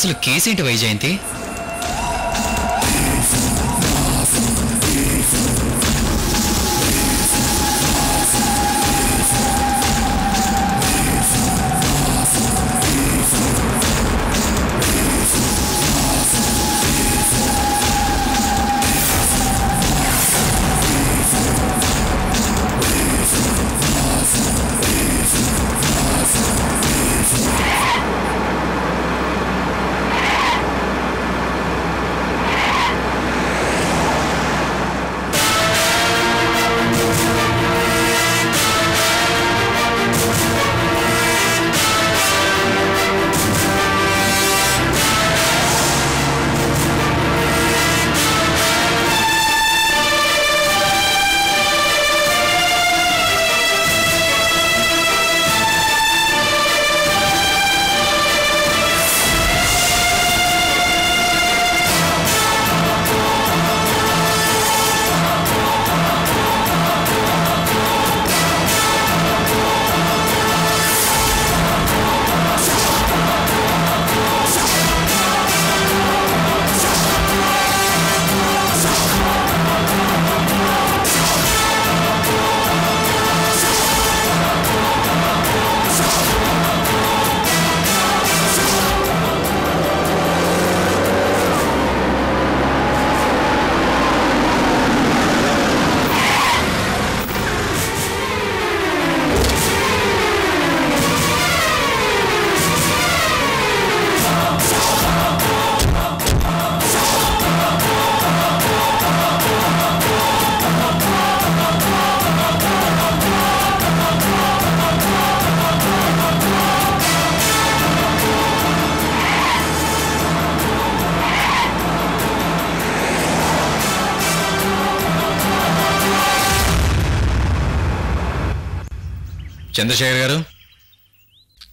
అసలు కేసేంటి వైజయంతి?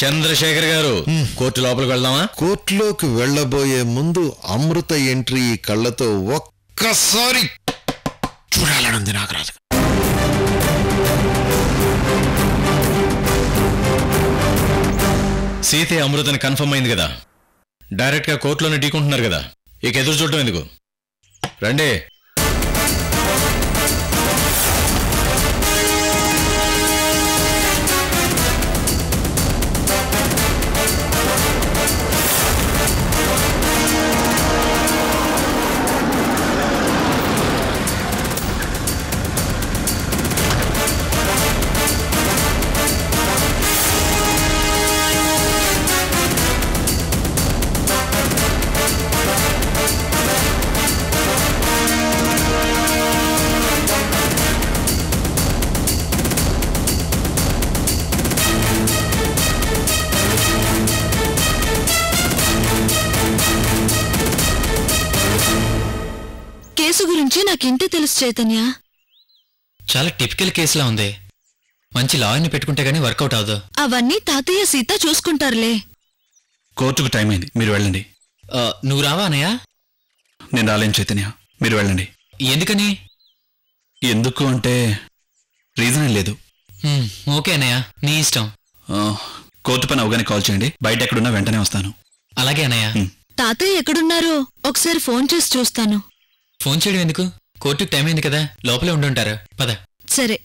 చంద్రశేఖర్ గారు కోర్టు లోపలికి వెళ్దామా? కోర్టులోకి వెళ్లబోయే ముందు అమృత ఎంట్రీ కళ్ళతో ఒక్కసారి చూడాలనుంది నాగరాజు. సీతే అమృతని కన్ఫర్మ్ అయింది కదా, డైరెక్ట్ గా కోర్టులోనే ఢీకుంటున్నారు కదా, ఇక ఎదురు చూడటం ఎందుకు? రండి. కేసు గురించి నాకింతే తెలుసు చైతన్య. చాలా టిపికల్ కేసులా ఉంది. మంచి లాయర్ని పెట్టుకుంటే గానీ వర్కౌట్ అవదు. అవన్నీ తాతయ్య సీత చూసుకుంటారులే. కోర్టుకు టైం అయింది, మీరు వెళ్ళండి. నువ్వు రావా అన్నయ్య? నేను రాలేను చైతన్య, మీరు వెళ్ళండి. ఎందుకని? ఎందుకు అంటే రీజన్ లేదు. ఓకే అన్నయ్య, నీ ఇష్టం. కోర్టు పని అవగానే కాల్ చేయండి, బయట ఎక్కడున్నా వెంటనే వస్తాను. అలాగే అన్నయ్య. తాతయ్య ఎక్కడున్నారో ఒకసారి ఫోన్ చేసి చూస్తాను. ఫోన్ చేయడం ఎందుకు? కోర్టుకు టైం అయింది కదా, లోపలే ఉండుంటారు. పద. సరే.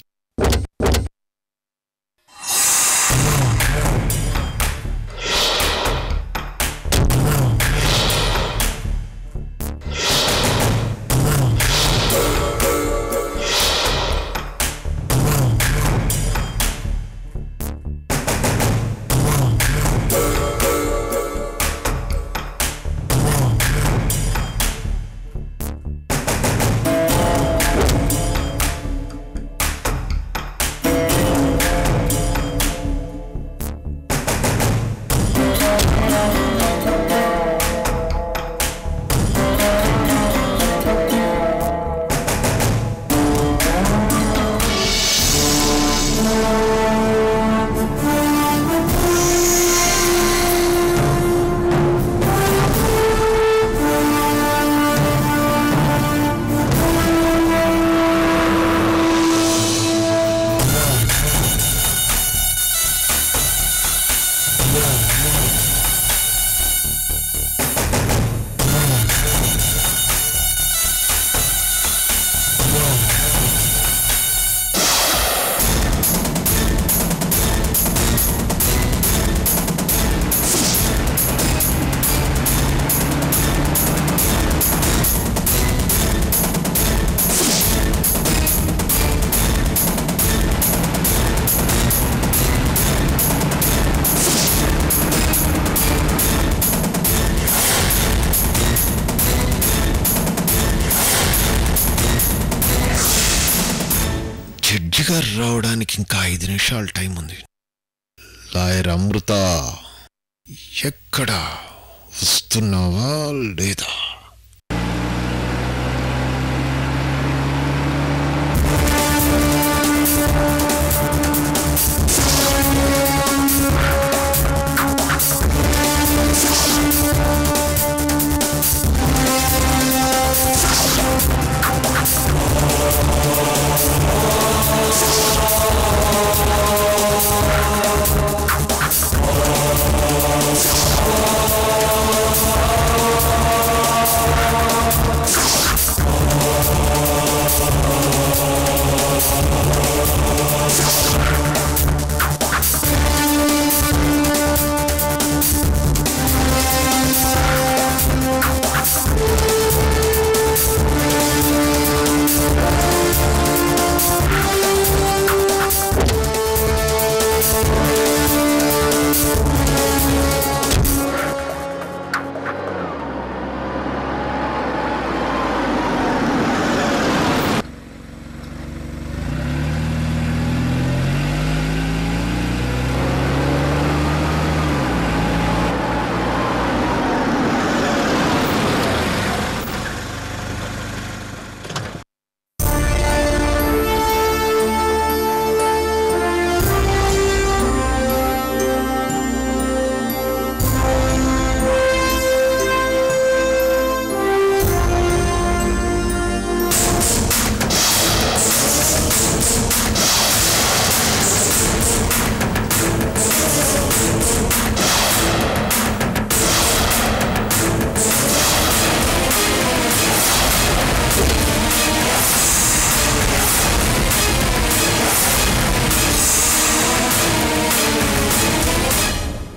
జడ్జి గారు రావడానికి ఇంకా 5 నిమిషాలు టైం ఉంది. లాయర్ అమృత ఎక్కడా వస్తున్నావా లేదా?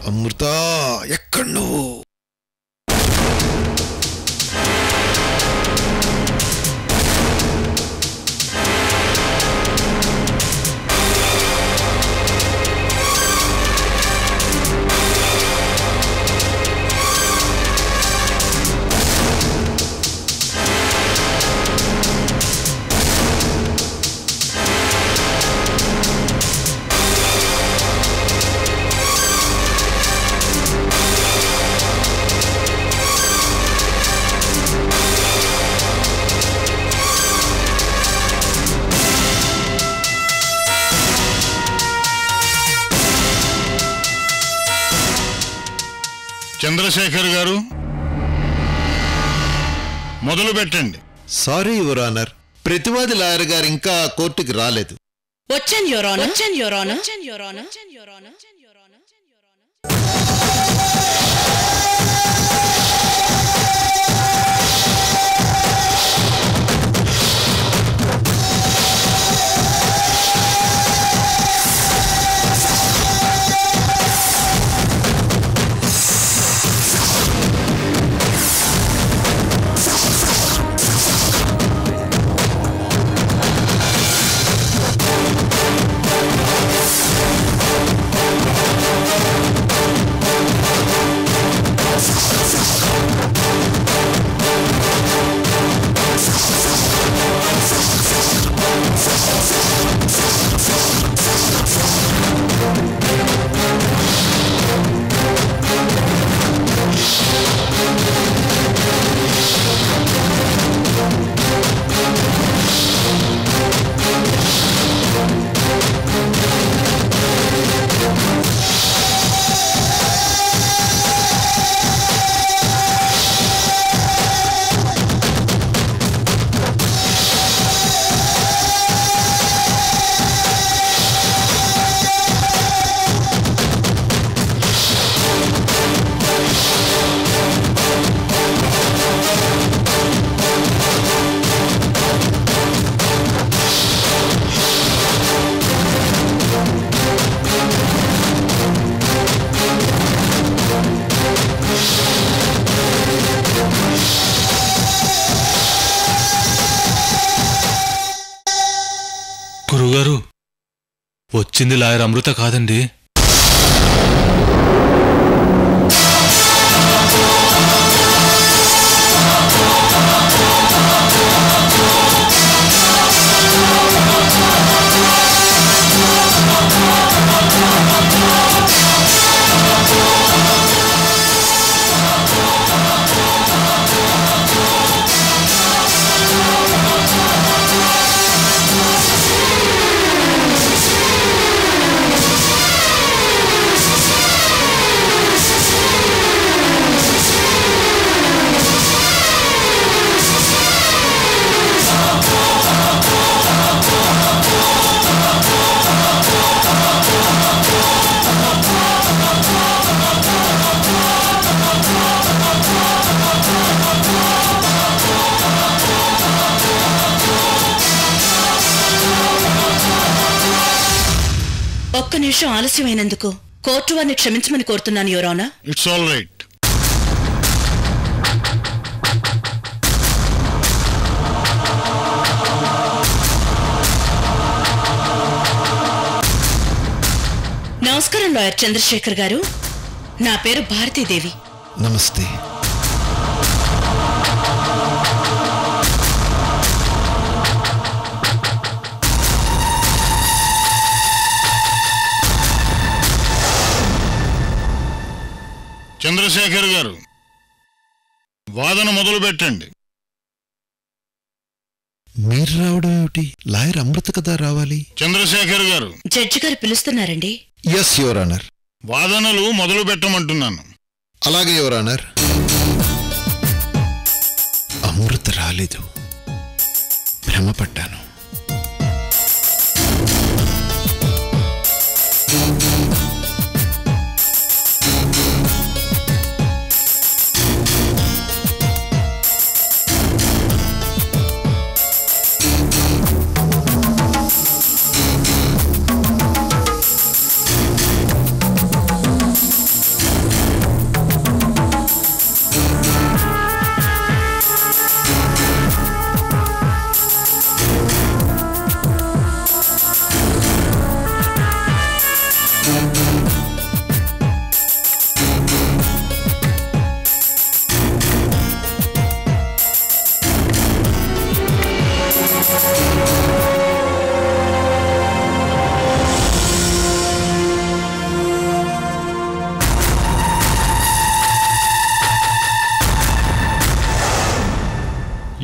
అమృత ఎక్కడ నువ్వు? చంద్రశేఖర్ గారు మొదలు పెట్టండి. సారీ యువర్ ఆనర్, ప్రతివాది లాయర్ గారు ఇంకా కోర్టుకి రాలేదు. వచ్చాను యువర్ ఆనర్. గురుగారు, వచ్చింది లాయర్ అమృత కాదండి. ఒక్క నిమిషం ఆలస్యమైనందుకు కోర్టు వారిని క్షమించమని కోరుతున్నాను your honour. It's all right. నమస్కారం లాయర్ చంద్రశేఖర్ గారు. నా పేరు భారతీదేవి. నమస్తే. చంద్రశేఖర్ గారు, వాదన మొదలు పెట్టండి. మీరు రావడం ఏమిటి? లాయర్ అమృత కదా రావాలి. చంద్రశేఖర్ గారు, జడ్జి గారు పిలుస్తున్నారండి. Yes your honour. వాదనలు మొదలు పెట్టమంటున్నాను. అలాగే యువర్ ఆనర్. అమృత రాలేదు, భ్రమపడ్డాను.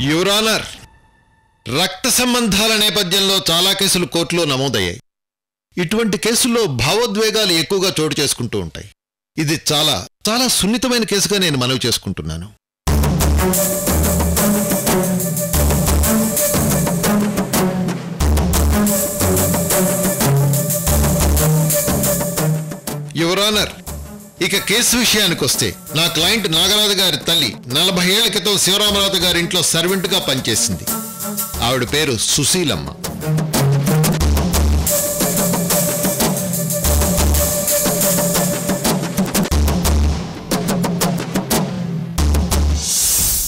యువర్ ఆనర్, రక్త సంబంధాల నేపథ్యంలో చాలా కేసులు కోర్టులో నమోదయ్యాయి. ఇటువంటి కేసుల్లో భావోద్వేగాలు ఎక్కువగా చోటు చేసుకుంటూ ఉంటాయి. ఇది చాలా చాలా సున్నితమైన కేసుగా నేను మనవి చేసుకుంటున్నాను. యువర్ ఆనర్, ఇక కేసు విషయానికి వస్తే, నా క్లయింట్ నాగరాజు గారి తల్లి 40 ఏళ్ల క్రితం శివరామరాజు గారి ఇంట్లో సర్వెంట్గా పనిచేసింది. ఆవిడ పేరు సుశీలమ్మ.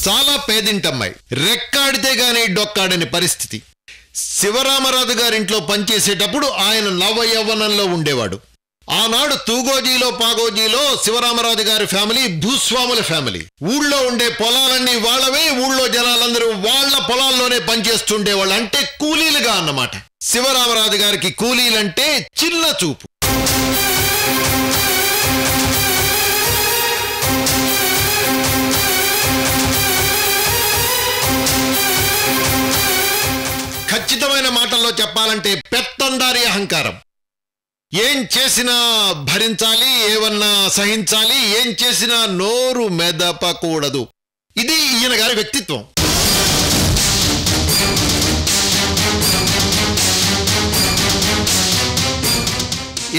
చాలా పేదింటమ్మాయి, రెక్కాడితే గానీ డొక్కాడని పరిస్థితి. శివరామరాజు గారింట్లో పనిచేసేటప్పుడు ఆయన నవ యవ్వనంలో ఉండేవాడు. ఆనాడు తూగోజీలో పాగోజీలో శివరామరాజు గారి ఫ్యామిలీ భూస్వాముల ఫ్యామిలీ. ఊళ్ళో ఉండే పొలాలన్నీ వాళ్ళవే, ఊళ్ళో జనాలందరూ వాళ్ళ పొలాల్లోనే పనిచేస్తుండేవాళ్ళు. అంటే కూలీలుగా అన్నమాట. శివరామరాజు గారికి కూలీలంటే చిన్న చూపు. ఖచ్చితమైన మాటల్లో చెప్పాలంటే పెత్తందారి అహంకారం. ఏం చేసినా భరించాలి, ఏమన్నా సహించాలి, ఏం చేసినా నోరు మెదపకూడదు. ఇది ఈయన గారి వ్యక్తిత్వం.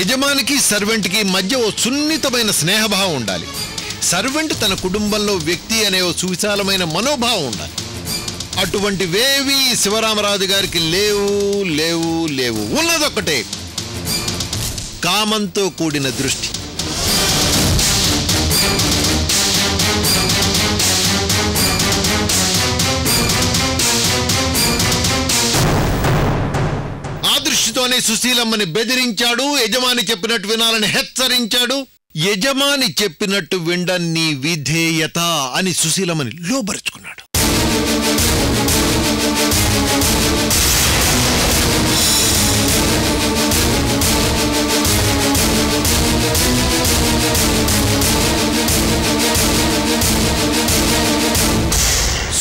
యజమానికి సర్వెంట్కి మధ్య ఓ సున్నితమైన స్నేహభావం ఉండాలి. సర్వెంట్ తన కుటుంబంలో వ్యక్తి అనే ఓ సువిశాలమైన మనోభావం ఉండాలి. అటువంటివేవి శివరామరాజు గారికి లేవు లేవు లేవు. ఉన్నదొక్కటే, కామంతో కూడిన దృష్టి. ఆ దృష్టితోనే సుశీలమ్మని బెదిరించాడు. యజమాని చెప్పినట్టు వినాలని హెచ్చరించాడు. యజమాని చెప్పినట్టు వినడాన్ని విధేయత అని సుశీలమ్మని లోబరుచుకున్నాడు.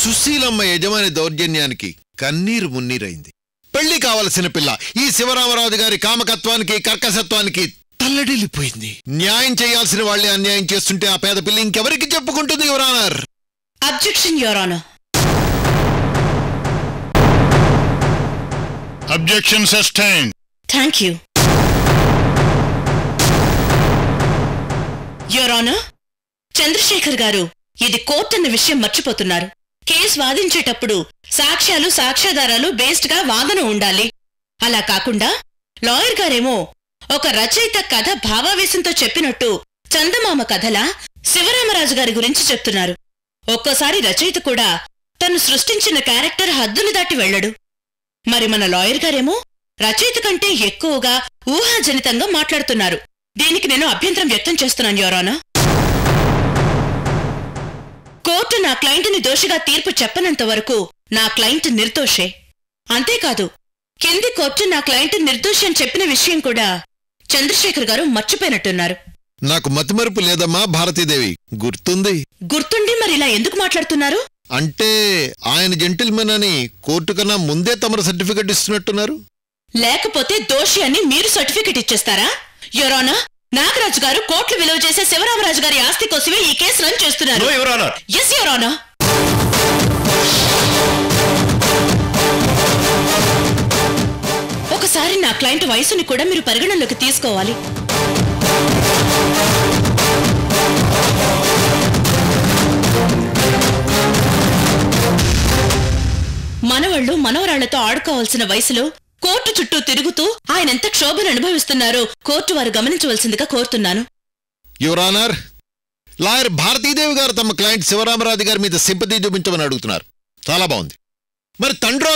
సుశీలమ్మ యజమాని దౌర్జన్యానికి కన్నీరు మున్నీరైంది. పెళ్లి కావలసిన పిల్ల ఈ శివరామరాజు గారి కామకత్వానికి కర్కశత్వానికి తల్లడిల్లిపోయింది. న్యాయం చేయాల్సిన వాళ్లే అన్యాయం చేస్తుంటే ఆ పేద పిల్ల ఇంకెవరికి చెప్పుకుంటుంది your honour? Objection your honour. Objection sustained. Thank you your honour. Chandrashekar garu ఇది కోర్టు అన్న విషయం మర్చిపోతున్నారు. కేసు వాదించేటప్పుడు సాక్ష్యాలు సాక్ష్యాధారాలు బేస్డ్ గా వాదన ఉండాలి. అలా కాకుండా లాయర్ గారేమో ఒక రచయిత కథ భావావేశంతో చెప్పినట్టు చందమామ కథలా శివరామరాజు గారి గురించి చెప్తున్నారు. ఒక్కోసారి రచయిత కూడా తను సృష్టించిన క్యారెక్టర్ హద్దులు దాటి వెళ్ళడు. మరి మన లాయర్ గారేమో రచయిత కంటే ఎక్కువగా ఊహాజనితంగా మాట్లాడుతున్నారు. దీనికి నేను అభ్యంతరం వ్యక్తం చేస్తున్నాను, యువర్ ఆనర్. కోర్టు నా క్లయింట్ని దోషిగా తీర్పు చెప్పనంత వరకు నా క్లయింట్ నిర్దోషే. అంతేకాదు, కింది కోర్టు నా క్లయింట్ నిర్దోషి అని చెప్పిన విషయం కూడా చంద్రశేఖర్ గారు మర్చిపోయినట్టున్నారు. నాకు మతిమరుపు లేదమ్మా భారతీదేవి, గుర్తుండి మరి ఇలా ఎందుకు మాట్లాడుతున్నారు? అంటే ఆయన జెంటిల్మెన్ అని కోర్టు కన్నా ముందే తమరు సర్టిఫికెట్ ఇస్తున్నట్టున్నారు. లేకపోతే దోషి అని మీరు సర్టిఫికెట్ ఇచ్చేస్తారా? యువర్ ఆనర్, నాగరాజు గారు కోర్టులు విలువ చేసే శివరామరాజు గారి ఆస్తి కోసమే ఈ కేసు రన్ చేస్తున్నారు. Yes your honour. ఒకసారి నా క్లయింట్ వయసుని కూడా మీరు పరిగణనలోకి తీసుకోవాలి. మనవాళ్లు మనవరాళ్లతో ఆడుకోవాల్సిన వయసులో కోర్టు చుట్టూ తిరుగుతూ ఆయనెంత క్షోభను అనుభవిస్తున్నారో కోర్టు వారు గమనించవలసిందిగా కోరుతున్నాను. యువర్ ఆనర్, లాయర్ భారతీదేవి గారు తమ క్లయింట్ శివరామరాజు గారి మీద సింపతి చూపించమని అడుగుతున్నారు. చాలా బాగుంది. మరి తండ్రో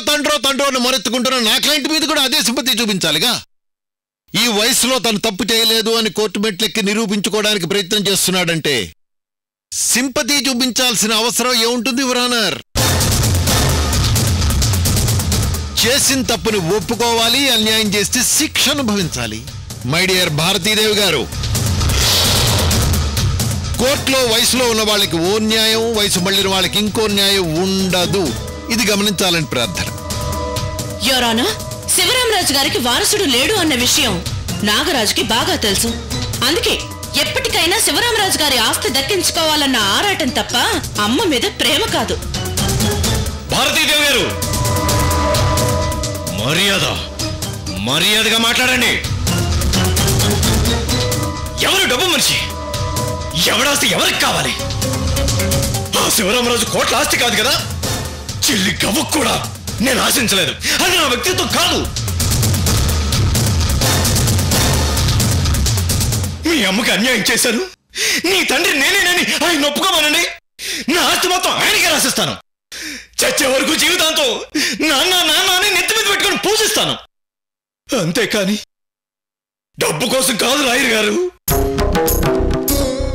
అని మొరెత్తుకుంటున్న నా క్లయింట్ మీద కూడా అదే సింపతి చూపించాలిగా. ఈ వయసులో తను తప్పు చేయలేదు అని కోర్టు మెట్లెక్కి నిరూపించుకోవడానికి ప్రయత్నం చేస్తున్నాడంటే సింపతి చూపించాల్సిన అవసరం ఏముంటుంది యువర్ ఆనర్? చేసిన తప్పుని ఒప్పుకోవాలి, అన్యాయం చేస్తే శిక్ష అనుభవించాలి. మై డియర్ భారతీదేవి గారు, కోర్టులో వయసులో ఉన్న వాళ్ళకి ఓ న్యాయం, వయసు మళ్ళిన వాళ్ళకి ఇంకో న్యాయం ఉండదు. ఇది గమనించాలని ప్రార్థన. యువర్ ఆనర్, శివరామరాజు గారికి వారసుడు లేడు అన్న విషయం నాగరాజుకి బాగా తెలుసు. అందుకే ఎప్పటికైనా శివరామరాజు గారి ఆస్తి దక్కించుకోవాలన్న ఆరాటం తప్ప అమ్మ మీద ప్రేమ కాదు. భారతీదేవి గారు, మర్యాదగా మాట్లాడండి. ఎవరు డబ్బు మనిషి? ఎవడాస్తి ఎవరికి కావాలి? ఆ శివరామరాజు కోట్ల ఆస్తి కాదు కదా. చిల్లి గవ్వకు కూడా నేను ఆశించలేదు. అది నా వ్యక్తిత్వం కాదు. మీ అమ్మకి అన్యాయం చేశాను. నీ తండ్రి నేనేనని ఆయన ఒప్పుకోమనండి. నా ఆస్తి మొత్తం ఆయనకే రాసిస్తాను. చచ్చే వరకు జీవితాంతో నాన్న అని నెత్తి మీద పెట్టుకొని పూజిస్తాను. అంతేకాని డబ్బు కోసం కాదు లాయర్ గారు,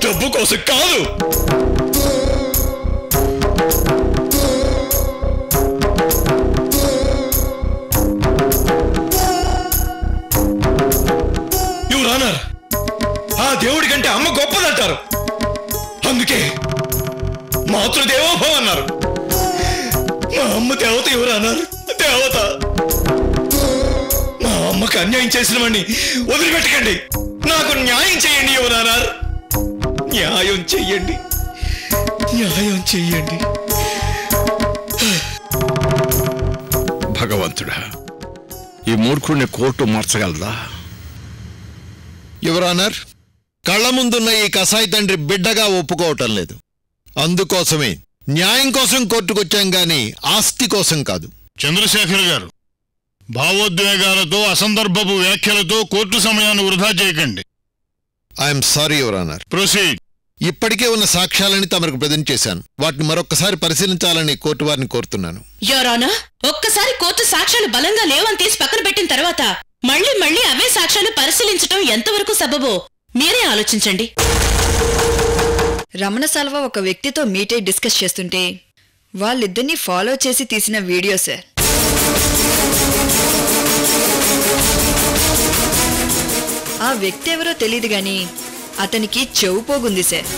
డబ్బు కోసం కాదు. యువర్ ఆనర్, ఆ దేవుడి కంటే అమ్మ గొప్పదంటారు. అందుకే మాతృదేవోభవ అన్నారు. మా అమ్మ దేవత యువర్ ఆనర్, దేవత. మా అమ్మకు అన్యాయం చేసిన వాడిని వదిలిపెట్టకండి. నాకు న్యాయం చేయండి యువర్ ఆనర్, న్యాయం చెయ్యండి. భగవంతుడా, ఈ మూర్ఖుడిని కోర్టు మార్చగలదా? యువర్ ఆనర్, కళ్ళ ముందున్న ఈ కసాయి తండ్రి బిడ్డగా ఒప్పుకోవటం లేదు. అందుకోసమే న్యాయం కోసం కోర్టుకొచ్చాం గాని ఆస్తి కోసం కాదు. చంద్రశేఖర్ గారు, భావోద్వేగాలతో అసందర్భపు వ్యాఖ్యలతో కోర్టు సమయాన్ని వృధా చేయకండి. I'm sorry your honour. Proceed. ఇప్పటికే ఉన్న సాక్ష్యాలని తమకు ప్రజెంట్ చేశాను. వాటిని మరొక్కసారి పరిశీలించాలని కోర్టు వారిని కోరుతున్నాను. యువర్ ఆనర్, ఒక్కసారి కోర్టు సాక్ష్యాలు బలంగా లేవని తీసి పక్కన పెట్టిన తర్వాత మళ్ళీ అవే సాక్ష్యాలు పరిశీలించడం ఎంతవరకు సబబో మీరే ఆలోచించండి. రమణ సాల్వ ఒక వ్యక్తితో మీట్ అయి డిస్కస్ చేస్తుంటే వాళ్ళిద్దరినీ ఫాలో చేసి తీసిన వీడియో సార్. ఆ వ్యక్తి ఎవరో తెలీదు గాని అతనికి చెవు పోగుంది సార్.